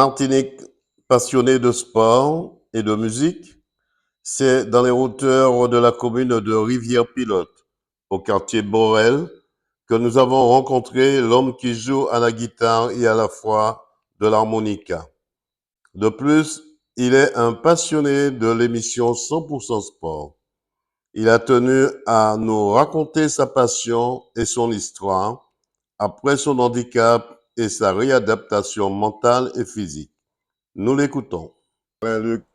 Martinique, passionné de sport et de musique, c'est dans les hauteurs de la commune de Rivière-Pilote, au quartier Borel, que nous avons rencontré l'homme qui joue à la guitare et à la fois de l'harmonica. De plus, il est un passionné de l'émission 100% Sport. Il a tenu à nous raconter sa passion et son histoire après son handicap et sa réadaptation mentale et physique. Nous l'écoutons. Luc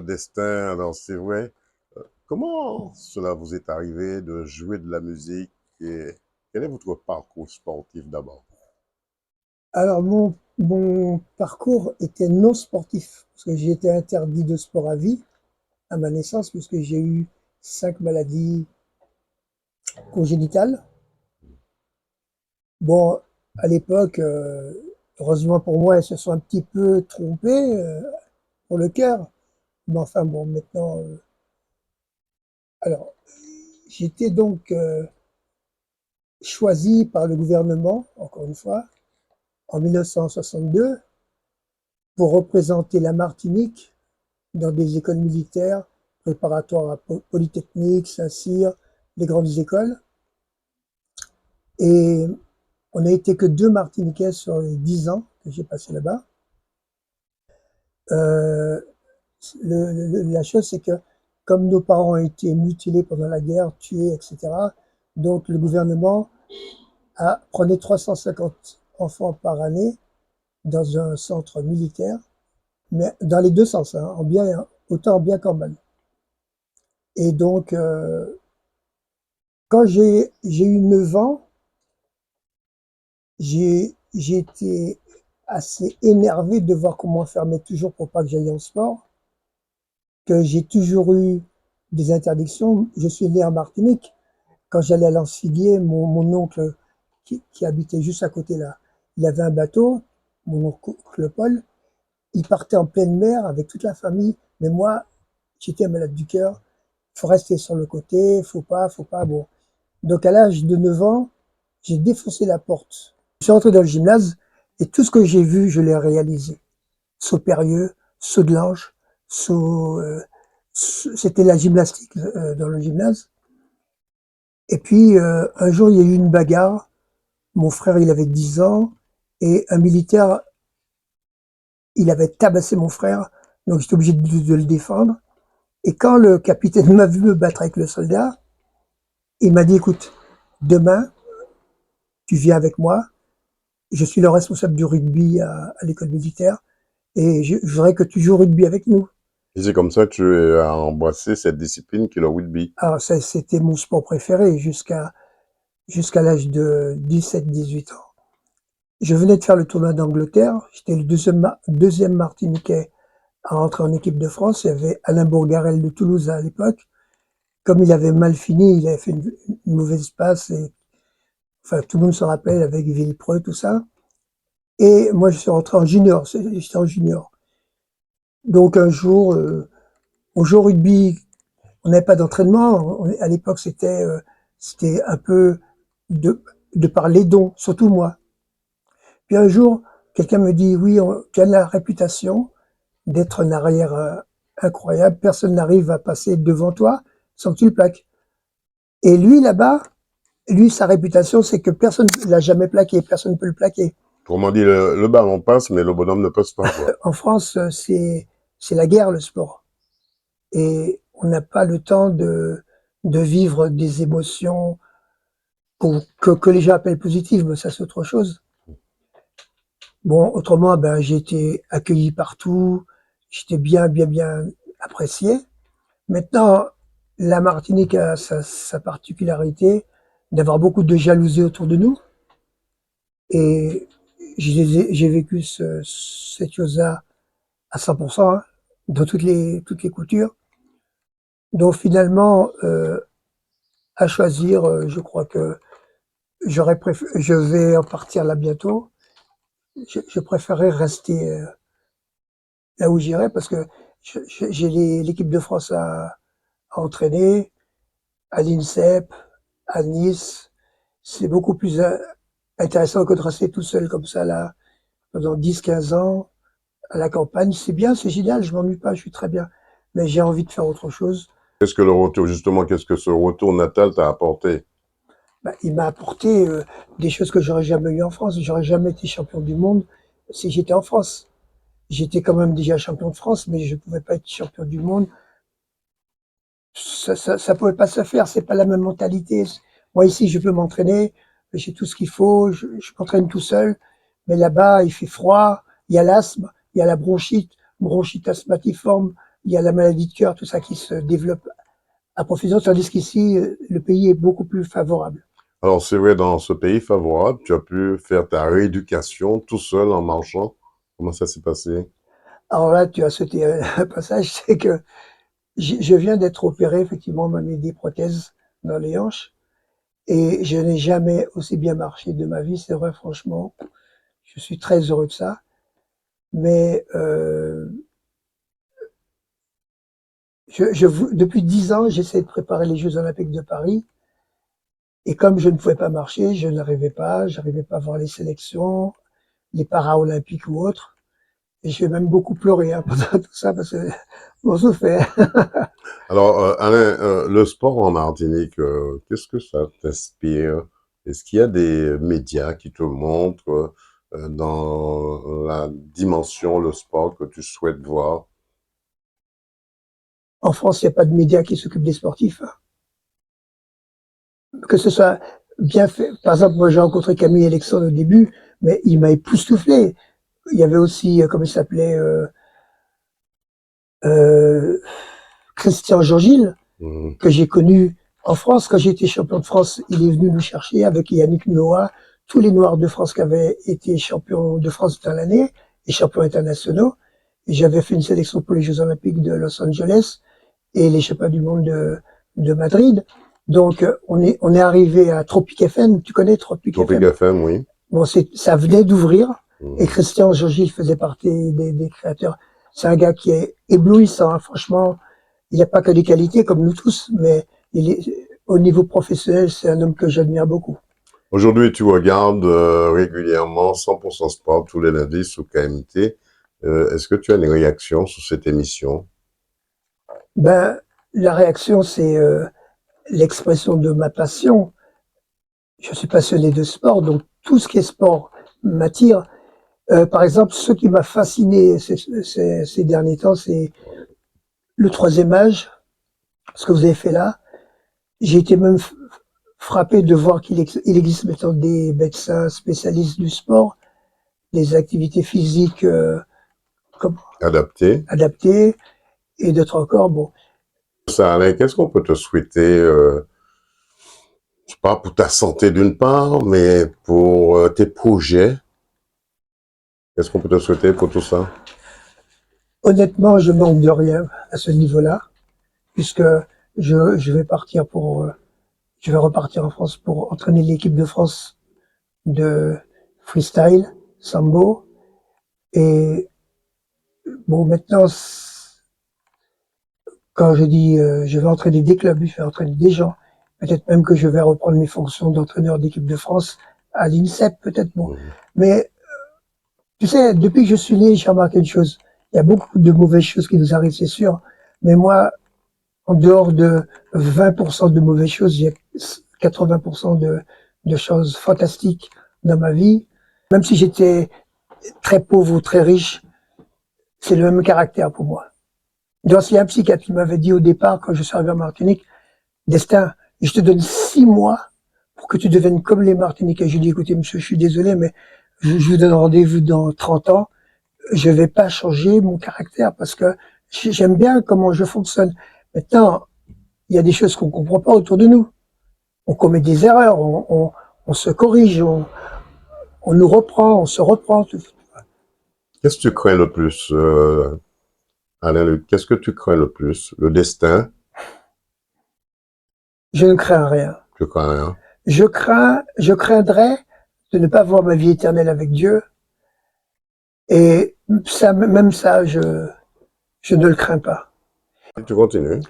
Destin, alors c'est vrai, comment cela vous est arrivé de jouer de la musique et quel est votre parcours sportif d'abord? Alors mon parcours était non sportif, parce que j'ai été interdit de sport à vie à ma naissance, puisque j'ai eu 5 maladies congénitales. Bon, à l'époque, heureusement pour moi, elles se sont un petit peu trompées pour le cœur. Mais enfin bon, maintenant, alors j'étais donc choisi par le gouvernement, encore une fois, en 1962, pour représenter la Martinique dans des écoles militaires préparatoires à Polytechnique, Saint-Cyr, les grandes écoles. Et on n'a été que 2 Martiniquais sur les 10 ans que j'ai passé là-bas. Euh, la chose, c'est que comme nos parents ont été mutilés pendant la guerre, tués, etc., donc le gouvernement prenait 350 enfants par année dans un centre militaire, mais dans les deux sens, hein, autant en bien qu'en mal. Et donc, quand j'ai eu 9 ans, j'ai été assez énervé de voir qu'on m'enfermait toujours pour pas que j'aille en sport, que j'ai toujours eu des interdictions. Je suis né en Martinique. Quand j'allais à l'Anse-Figuier, mon oncle qui habitait juste à côté là, il avait un bateau, mon oncle Paul, il partait en pleine mer avec toute la famille, mais moi, j'étais malade du cœur, faut rester sur le côté, faut pas, bon. Donc à l'âge de 9 ans, j'ai défoncé la porte. Je suis rentré dans le gymnase et tout ce que j'ai vu, je l'ai réalisé. Saut périlleux, saut de l'ange, c'était la gymnastique dans le gymnase. Et puis un jour, il y a eu une bagarre. Mon frère, il avait 10 ans et un militaire, il avait tabassé mon frère, donc j'étais obligé de le défendre. Et quand le capitaine m'a vu me battre avec le soldat, il m'a dit, écoute, demain, tu viens avec moi, je suis le responsable du rugby à l'école militaire, et je voudrais que tu joues au rugby avec nous. Et c'est comme ça que tu as embrassé cette discipline qui est le rugby. Alors ça, c'était mon sport préféré jusqu'à l'âge de 17-18 ans. Je venais de faire le tournoi d'Angleterre, j'étais le deuxième Martiniquais à rentrer en équipe de France. Il y avait Alain Bourgarel de Toulouse à l'époque. Comme il avait mal fini, il avait fait une mauvaise passe, et enfin tout le monde se rappelle avec Villepreux, tout ça. Et moi je suis rentré en junior, j'étais en junior. Donc un jour, on joue au rugby, on n'avait pas d'entraînement. À l'époque, c'était un peu de par les dons, surtout moi. Puis un jour, quelqu'un me dit, oui, tu as la réputation d'être un arrière incroyable, personne n'arrive à passer devant toi sans que tu le plaques. Et lui, là-bas, sa réputation, c'est que personne ne l'a jamais plaqué, personne ne peut le plaquer. Autrement dit, le ballon passe, mais le bonhomme ne passe pas, quoi. En France, c'est la guerre, le sport. Et on n'a pas le temps de vivre des émotions que les gens appellent positives, mais ça c'est autre chose. Bon, autrement, ben, j'ai été accueilli partout, j'étais bien apprécié. Maintenant, la Martinique a sa particularité d'avoir beaucoup de jalousie autour de nous. Et j'ai vécu cette chose-là à 100%, hein, dans toutes les coutures. Donc finalement, à choisir, je crois que je vais en partir là bientôt. Je préférerais rester là où j'irai parce que j'ai l'équipe de France à entraîner, à l'INSEP, à Nice. C'est beaucoup plus intéressant que de rester tout seul comme ça là pendant 10-15 ans. À la campagne, c'est bien, c'est génial, je m'ennuie pas, je suis très bien. Mais j'ai envie de faire autre chose. Qu'est-ce que le retour, justement, qu'est-ce que ce retour natal t'a apporté? Bah, il m'a apporté des choses que j'aurais jamais eues en France. J'aurais jamais été champion du monde si j'étais en France. J'étais quand même déjà champion de France, mais je pouvais pas être champion du monde. Ça pouvait pas se faire. C'est pas la même mentalité. Moi ici, je peux m'entraîner, j'ai tout ce qu'il faut, je m'entraîne tout seul. Mais là-bas, il fait froid, il y a l'asthme, il y a la bronchite asthmatiforme, il y a la maladie de cœur, tout ça qui se développe à profusion. Tandis qu'ici, le pays est beaucoup plus favorable. Alors, c'est vrai, dans ce pays favorable, tu as pu faire ta rééducation tout seul en marchant. Comment ça s'est passé? Alors là, tu as sauté un passage, c'est que je viens d'être opéré, effectivement, on m'a mis des prothèses dans les hanches et je n'ai jamais aussi bien marché de ma vie, c'est vrai, franchement. Je suis très heureux de ça. Mais depuis 10 ans, j'essaie de préparer les Jeux Olympiques de Paris. Et comme je ne pouvais pas marcher, j'arrivais pas à voir les sélections, les Paralympiques ou autres. Et j'ai même beaucoup pleuré hein, pendant tout ça parce que on se fait. Alors, Alain, le sport en Martinique, qu'est-ce que ça t'inspire? Est-ce qu'il y a des médias qui te montrent dans la dimension, le sport que tu souhaites voir? En France, il n'y a pas de médias qui s'occupent des sportifs. Hein. Que ce soit bien fait. Par exemple, moi j'ai rencontré Camille Alexandre au début, mais il m'a époustouflé. Il y avait aussi, comment il s'appelait, euh, Christian Georgil, Mhm. que j'ai connu en France. Quand j'étais champion de France, il est venu nous chercher avec Yannick Noah, tous les Noirs de France qui avaient été champions de France dans l'année et champions internationaux. Et j'avais fait une sélection pour les Jeux Olympiques de Los Angeles et les championnats du monde de Madrid. Donc, on est arrivé à Tropic FM. Tu connais Tropic Tropic FM? FM, oui. Bon, ça venait d'ouvrir. Et Mhm. Christian Georgi faisait partie des créateurs. C'est un gars qui est éblouissant, hein, franchement. Il n'y a pas que des qualités comme nous tous, mais au niveau professionnel, c'est un homme que j'admire beaucoup. Aujourd'hui, tu regardes régulièrement 100% Sport tous les lundis sous KMT. Est-ce que tu as une réaction sur cette émission? Ben, la réaction, c'est l'expression de ma passion. Je suis passionné de sport, donc tout ce qui est sport m'attire. Par exemple, ce qui m'a fasciné ces derniers temps, c'est le troisième âge, ce que vous avez fait là. J'ai été même frappé de voir il existe maintenant des médecins spécialistes du sport, des activités physiques comme Adapté. adaptées, et d'autres encore. Bon, Ça, Alain, qu'est-ce qu'on peut te souhaiter, je sais pas, pour ta santé d'une part, mais pour tes projets? Qu'est-ce qu'on peut te souhaiter pour tout ça? honnêtement, je manque de rien à ce niveau-là, puisque je vais partir je vais repartir en France pour entraîner l'équipe de France de freestyle, sambo, et bon, maintenant, quand je dis je vais entraîner des clubs, je vais entraîner des gens, peut-être même que je vais reprendre mes fonctions d'entraîneur d'équipe de France à l'INSEP, peut-être bon. Mhm. Mais tu sais, depuis que je suis né, j'ai remarqué une chose. Il y a beaucoup de mauvaises choses qui nous arrivent, c'est sûr. Mais moi, en dehors de 20% de mauvaises choses, j'ai 80% de choses fantastiques dans ma vie. Même si j'étais très pauvre ou très riche, c'est le même caractère pour moi. Donc, il y a un psychiatre qui m'avait dit au départ, quand je suis arrivé en Martinique, Destin, je te donne 6 mois pour que tu deviennes comme les Martiniquais. Je lui ai dit, écoutez, monsieur, je suis désolé, mais je vous donne rendez-vous dans 30 ans. Je vais pas changer mon caractère parce que j'aime bien comment je fonctionne. Maintenant, il y a des choses qu'on comprend pas autour de nous. On commet des erreurs, on se corrige, on nous reprend, on se reprend. Qu'est-ce que tu crains le plus, Alain? Qu'est-ce que tu crains le plus? Le destin? Je ne crains rien. Tu crains rien. Je craindrais de ne pas voir ma vie éternelle avec Dieu. Et ça, même ça, je ne le crains pas. Et tu continues.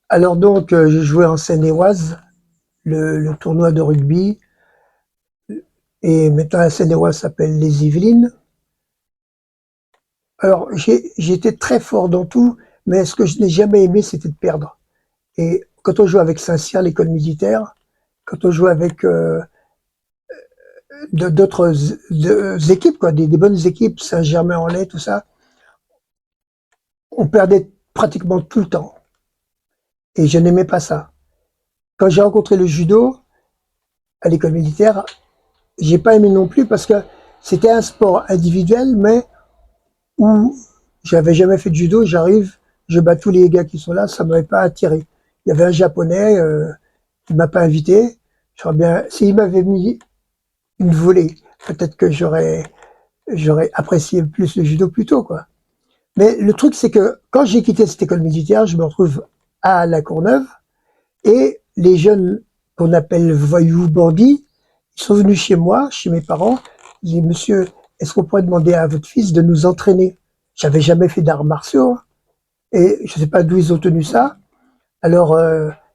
Alors donc, je jouais en Seine-et-Oise, le tournoi de rugby, et maintenant la Seine-et-Oise s'appelle les Yvelines. Alors, j'étais très fort dans tout, mais ce que je n'ai jamais aimé, c'était de perdre. Et quand on joue avec Saint-Cyr, l'école militaire, quand on joue avec d'autres équipes, quoi, des bonnes équipes, Saint-Germain-en-Laye, tout ça, on perdait pratiquement tout le temps. Et je n'aimais pas ça. Quand j'ai rencontré le judo à l'école militaire, j'ai pas aimé non plus parce que c'était un sport individuel, mais où j'avais jamais fait de judo, j'arrive, je bats tous les gars qui sont là, ça m'avait pas attiré. Il y avait un japonais qui m'a pas invité. J'aurais bien, s'il m'avait mis une volée, peut-être que j'aurais apprécié plus le judo plus tôt, quoi. Mais le truc, c'est que quand j'ai quitté cette école militaire, je me retrouve à La Courneuve et les jeunes qu'on appelle voyous bandits, ils sont venus chez moi, chez mes parents. Ils disent, monsieur, est-ce qu'on pourrait demander à votre fils de nous entraîner? J'avais jamais fait d'arts martiaux hein, et je sais pas d'où ils ont tenu ça. Alors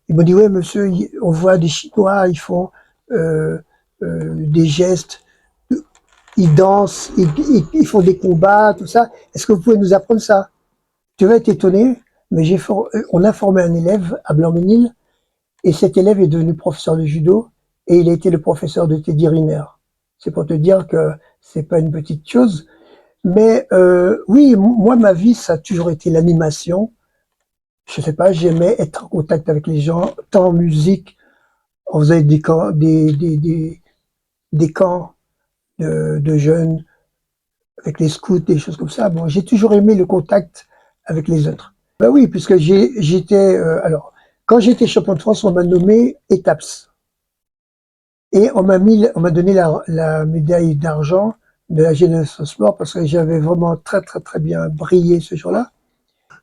ils m'ont dit, ouais, monsieur, on voit des Chinois, ils font euh, des gestes, ils dansent, ils font des combats, tout ça. Est-ce que vous pouvez nous apprendre ça? Tu vas être étonné, mais on a formé un élève à Blanc-Ménil et cet élève est devenu professeur de judo et il a été le professeur de Teddy Riner. C'est pour te dire que c'est pas une petite chose. Mais oui, moi, ma vie, ça a toujours été l'animation. Je sais pas, j'aimais être en contact avec les gens, tant en musique, on faisait des camps, des camps de jeunes avec les scouts, des choses comme ça. Bon, j'ai toujours aimé le contact avec les autres. Ben oui, puisque j'étais, alors, quand j'étais champion de France, on m'a nommé ETAPS. Et on m'a donné la médaille d'argent de la Génération Sport parce que j'avais vraiment très, très, très bien brillé ce jour-là.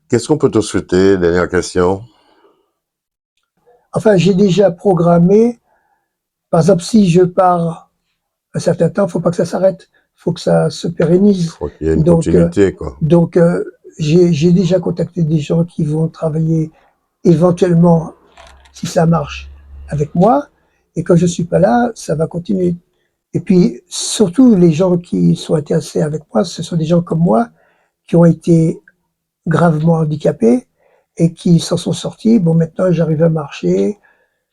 Qu'est-ce qu'on peut te souhaiter? Dernière question. Enfin, j'ai déjà programmé, par exemple, si je pars un certain temps, faut pas que ça s'arrête, faut que ça se Il pérennise. faut qu'il y ait une Donc, continuité, quoi. donc j'ai déjà contacté des gens qui vont travailler éventuellement, si ça marche, avec moi. Et quand je suis pas là, ça va continuer. Et puis, surtout, les gens qui sont intéressés avec moi, ce sont des gens comme moi qui ont été gravement handicapés et qui s'en sont sortis. Bon, maintenant, j'arrive à marcher,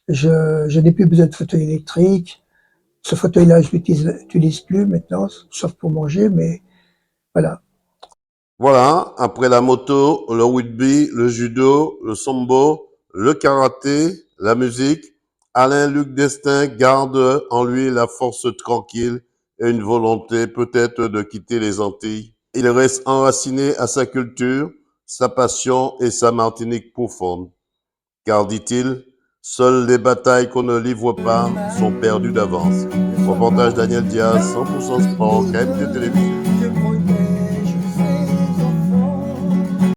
je n'ai plus besoin de fauteuil électrique. Ce fauteuil-là, je l'utilise plus maintenant, sauf pour manger, mais voilà. Voilà, après la moto, le rugby, le judo, le sambo, le karaté, la musique, Alain-Luc Destin garde en lui la force tranquille et une volonté peut-être de quitter les Antilles. Il reste enraciné à sa culture, sa passion et sa Martinique profonde. Car, dit-il, seules les batailles qu'on ne livre pas sont perdues d'avance. Reportage Daniel Diaz, 100% sport, KMT Télévision.